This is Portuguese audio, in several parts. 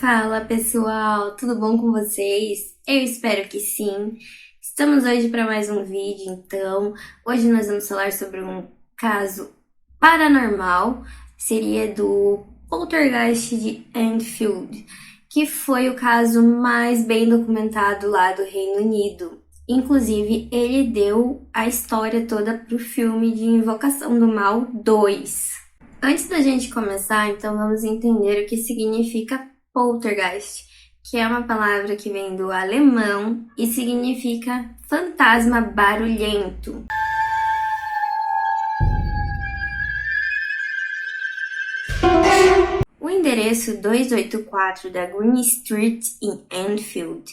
Fala pessoal, tudo bom com vocês? Eu espero que sim. Estamos hoje para mais um vídeo, então. Hoje nós vamos falar sobre um caso paranormal, seria do Poltergeist de Enfield, que foi o caso mais bem documentado lá do Reino Unido. Inclusive, ele deu a história toda pro filme de Invocação do Mal 2. Antes da gente começar, então vamos entender o que significa Poltergeist, que é uma palavra que vem do alemão e significa fantasma barulhento. O endereço 284 da Green Street em Enfield,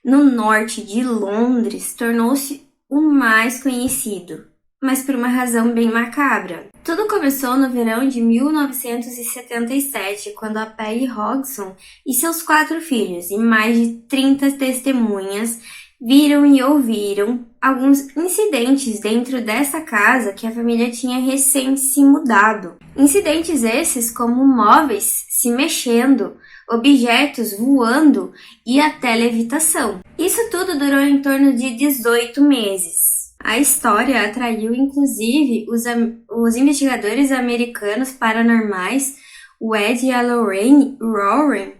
no norte de Londres, tornou-se o mais conhecido, mas por uma razão bem macabra. Tudo começou no verão de 1977, quando a Peggy Hodgson e seus 4 filhos e mais de 30 testemunhas viram e ouviram alguns incidentes dentro dessa casa que a família tinha recém se mudado. Incidentes esses como móveis se mexendo, objetos voando e até levitação. Isso tudo durou em torno de 18 meses. A história atraiu inclusive os investigadores americanos paranormais, o Ed e a Lorraine Warren,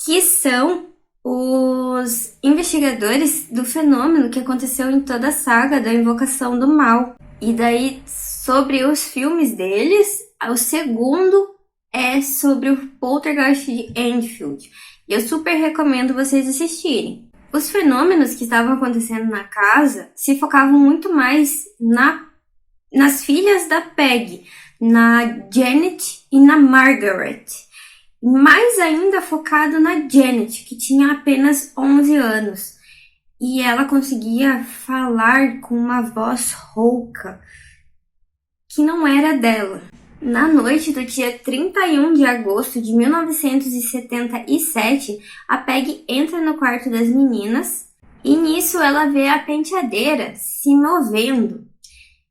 que são os investigadores do fenômeno que aconteceu em toda a saga da Invocação do Mal. E daí, sobre os filmes deles, o segundo é sobre o Poltergeist de Enfield. Eu super recomendo vocês assistirem. Os fenômenos que estavam acontecendo na casa se focavam muito mais nas filhas da Peggy, na Janet e na Margaret. Mais ainda focado na Janet, que tinha apenas 11 anos. E ela conseguia falar com uma voz rouca, que não era dela. Na noite do dia 31 de agosto de 1977, a Peggy entra no quarto das meninas e nisso ela vê a penteadeira se movendo.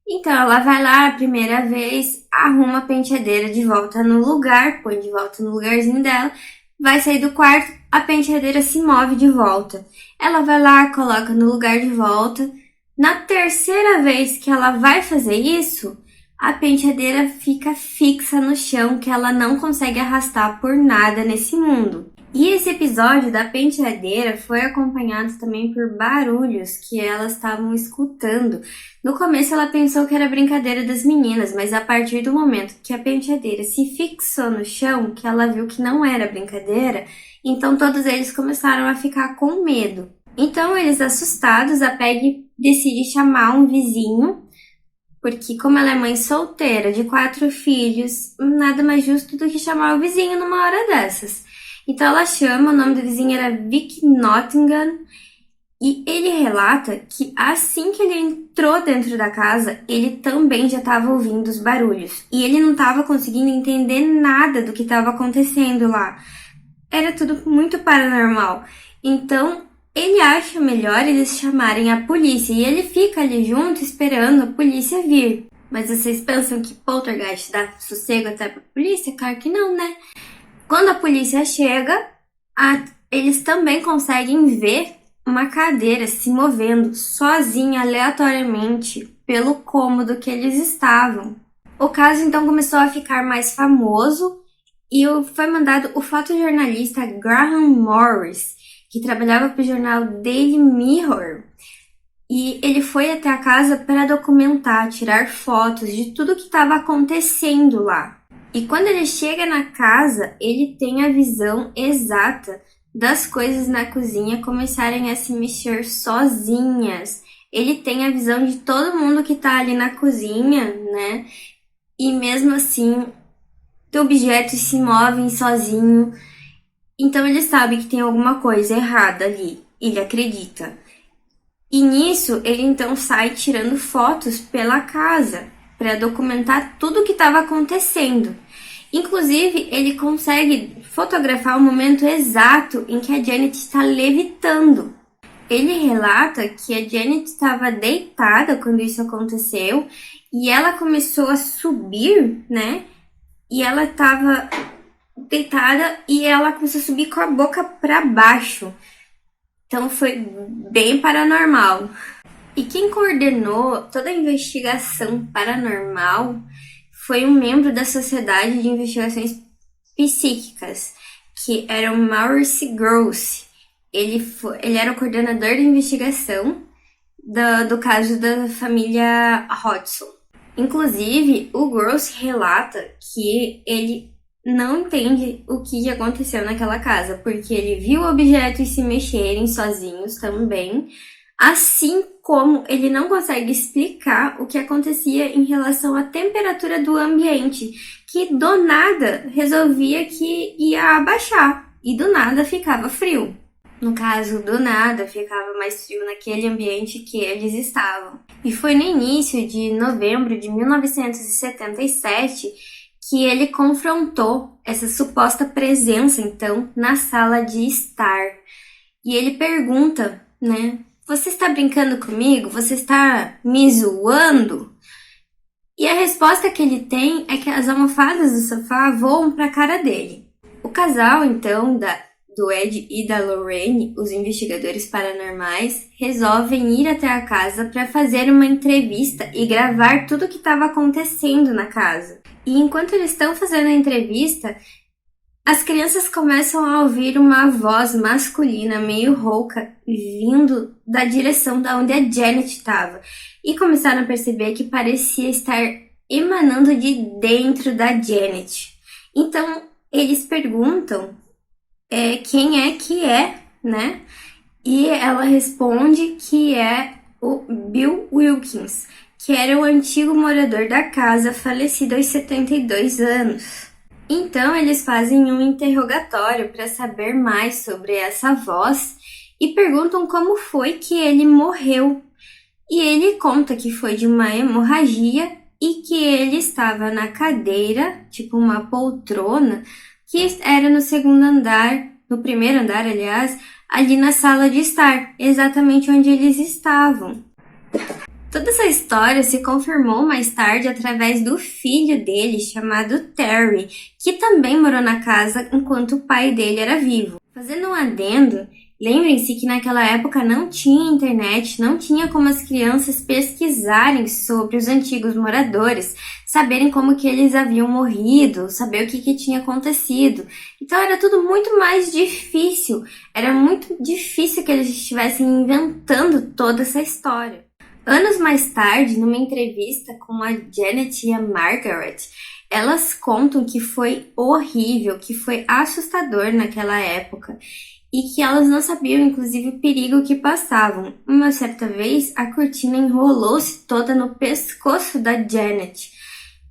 Então ela vai lá a primeira vez, arruma a penteadeira de volta no lugar, põe de volta no lugarzinho dela, vai sair do quarto, a penteadeira se move de volta. Ela vai lá, coloca no lugar de volta. Na terceira vez que ela vai fazer isso, a penteadeira fica fixa no chão, que ela não consegue arrastar por nada nesse mundo. E esse episódio da penteadeira foi acompanhado também por barulhos que elas estavam escutando. No começo ela pensou que era brincadeira das meninas, mas a partir do momento que a penteadeira se fixou no chão, que ela viu que não era brincadeira, então todos eles começaram a ficar com medo. Então eles assustados, a Peggy decide chamar um vizinho, porque como ela é mãe solteira de 4 filhos, nada mais justo do que chamar o vizinho numa hora dessas. Então ela chama, o nome do vizinho era Vic Nottingham, e ele relata que assim que ele entrou dentro da casa, ele também já estava ouvindo os barulhos. E ele não estava conseguindo entender nada do que estava acontecendo lá. Era tudo muito paranormal. Então ele acha melhor eles chamarem a polícia e ele fica ali junto esperando a polícia vir. Mas vocês pensam que poltergeist dá sossego até pra polícia? Claro que não, né? Quando a polícia chega, eles também conseguem ver uma cadeira se movendo sozinha, aleatoriamente, pelo cômodo que eles estavam. O caso então começou a ficar mais famoso e foi mandado o fotojornalista Graham Morris, que trabalhava para o jornal Daily Mirror, e ele foi até a casa para documentar, tirar fotos de tudo que estava acontecendo lá. E quando ele chega na casa, ele tem a visão exata das coisas na cozinha começarem a se mexer sozinhas. Ele tem a visão de todo mundo que está ali na cozinha, né? E mesmo assim, objetos se movem sozinhos. Então ele sabe que tem alguma coisa errada ali, ele acredita. E nisso ele então sai tirando fotos pela casa para documentar tudo o que estava acontecendo. Inclusive ele consegue fotografar o momento exato em que a Janet está levitando. Ele relata que a Janet estava deitada quando isso aconteceu e ela começou a subir, né? E ela estava deitada e ela começou a subir com a boca para baixo. Então foi bem paranormal. E quem coordenou toda a investigação paranormal foi um membro da Sociedade de Investigações Psíquicas, que era o Maurice Grosse. Ele era o coordenador de investigação do caso da família Hodgson. Inclusive, o Grosse relata que ele não entende o que aconteceu naquela casa, porque ele viu objetos se mexerem sozinhos também, assim como ele não consegue explicar o que acontecia em relação à temperatura do ambiente, que do nada resolvia que ia abaixar e do nada ficava frio. No caso, do nada ficava mais frio naquele ambiente que eles estavam. E foi no início de novembro de 1977 que ele confrontou essa suposta presença, então, na sala de estar. E ele pergunta, né? Você está brincando comigo? Você está me zoando? E a resposta que ele tem é que as almofadas do sofá voam para a cara dele. O casal, então, do Ed e da Lorraine, os investigadores paranormais, resolvem ir até a casa para fazer uma entrevista e gravar tudo o que estava acontecendo na casa. E enquanto eles estão fazendo a entrevista, as crianças começam a ouvir uma voz masculina meio rouca vindo da direção da onde a Janet estava. E começaram a perceber que parecia estar emanando de dentro da Janet. Então, eles perguntam quem é que é, né? E ela responde que é o Bill Wilkins, que era o antigo morador da casa, falecido aos 72 anos. Então, eles fazem um interrogatório para saber mais sobre essa voz e perguntam como foi que ele morreu. E ele conta que foi de uma hemorragia e que ele estava na cadeira, tipo uma poltrona, que era no segundo andar, no primeiro andar, aliás, ali na sala de estar, exatamente onde eles estavam. Toda essa história se confirmou mais tarde através do filho dele, chamado Terry, que também morou na casa enquanto o pai dele era vivo. Fazendo um adendo, lembrem-se que naquela época não tinha internet, não tinha como as crianças pesquisarem sobre os antigos moradores, saberem como que eles haviam morrido, saber o que tinha acontecido. Então era tudo muito mais difícil, era muito difícil que eles estivessem inventando toda essa história. Anos mais tarde, numa entrevista com a Janet e a Margaret, elas contam que foi horrível, que foi assustador naquela época e que elas não sabiam, inclusive, o perigo que passavam. Uma certa vez, a cortina enrolou-se toda no pescoço da Janet.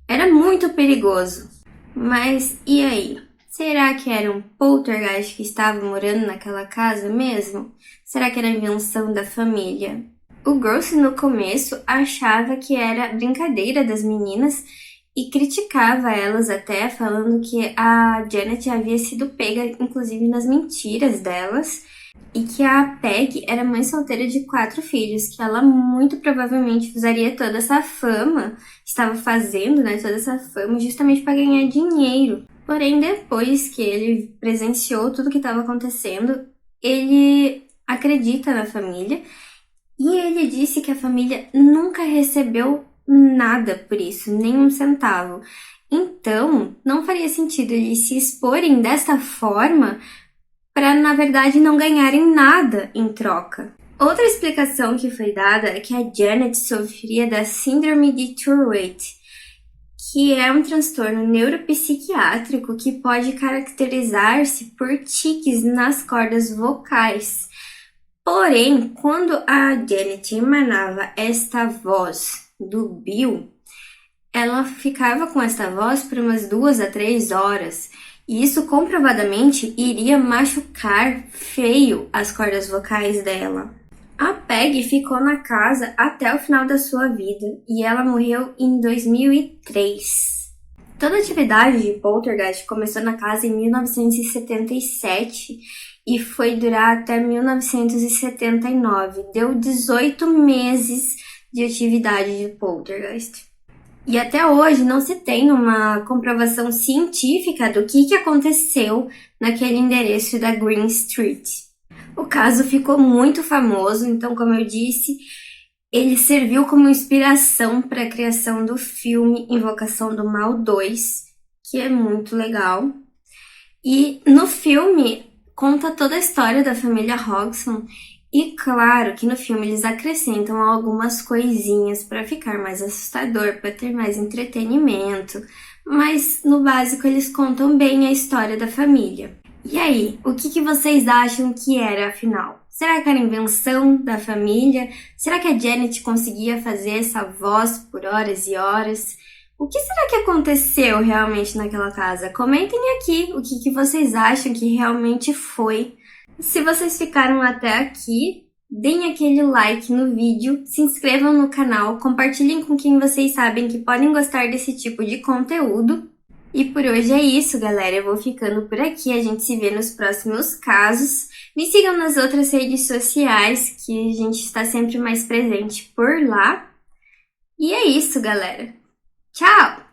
Era muito perigoso. Mas e aí? Será que era um poltergeist que estava morando naquela casa mesmo? Será que era invenção da família? O Grosse, no começo, achava que era brincadeira das meninas e criticava elas até, falando que a Janet havia sido pega, inclusive, nas mentiras delas, e que a Peg era mãe solteira de 4 filhos, que ela muito provavelmente usaria toda essa fama, estava fazendo, né, toda essa fama justamente para ganhar dinheiro. Porém, depois que ele presenciou tudo o que estava acontecendo, ele acredita na família. E ele disse que a família nunca recebeu nada por isso, nem um centavo. Então, não faria sentido eles se exporem desta forma para, na verdade, não ganharem nada em troca. Outra explicação que foi dada é que a Janet sofria da síndrome de Tourette, que é um transtorno neuropsiquiátrico que pode caracterizar-se por tiques nas cordas vocais. Porém, quando a Janet emanava esta voz do Bill, ela ficava com esta voz por umas 2 a 3 horas. E isso comprovadamente iria machucar feio as cordas vocais dela. A Peg ficou na casa até o final da sua vida e ela morreu em 2003. Toda a atividade de poltergeist começou na casa em 1977 e foi durar até 1979. Deu 18 meses de atividade de poltergeist. E até hoje não se tem uma comprovação científica do que aconteceu naquele endereço da Green Street. O caso ficou muito famoso, então, como eu disse, ele serviu como inspiração para a criação do filme Invocação do Mal 2, que é muito legal. E no filme conta toda a história da família Hodgson. E claro que no filme eles acrescentam algumas coisinhas para ficar mais assustador, para ter mais entretenimento, mas no básico eles contam bem a história da família. E aí, o que vocês acham que era afinal? Será que era invenção da família? Será que a Janet conseguia fazer essa voz por horas e horas? O que será que aconteceu realmente naquela casa? Comentem aqui o que vocês acham que realmente foi. Se vocês ficaram até aqui, deem aquele like no vídeo, se inscrevam no canal, compartilhem com quem vocês sabem que podem gostar desse tipo de conteúdo. E por hoje é isso, galera. Eu vou ficando por aqui. A gente se vê nos próximos casos. Me sigam nas outras redes sociais, que a gente está sempre mais presente por lá. E é isso, galera. Tchau!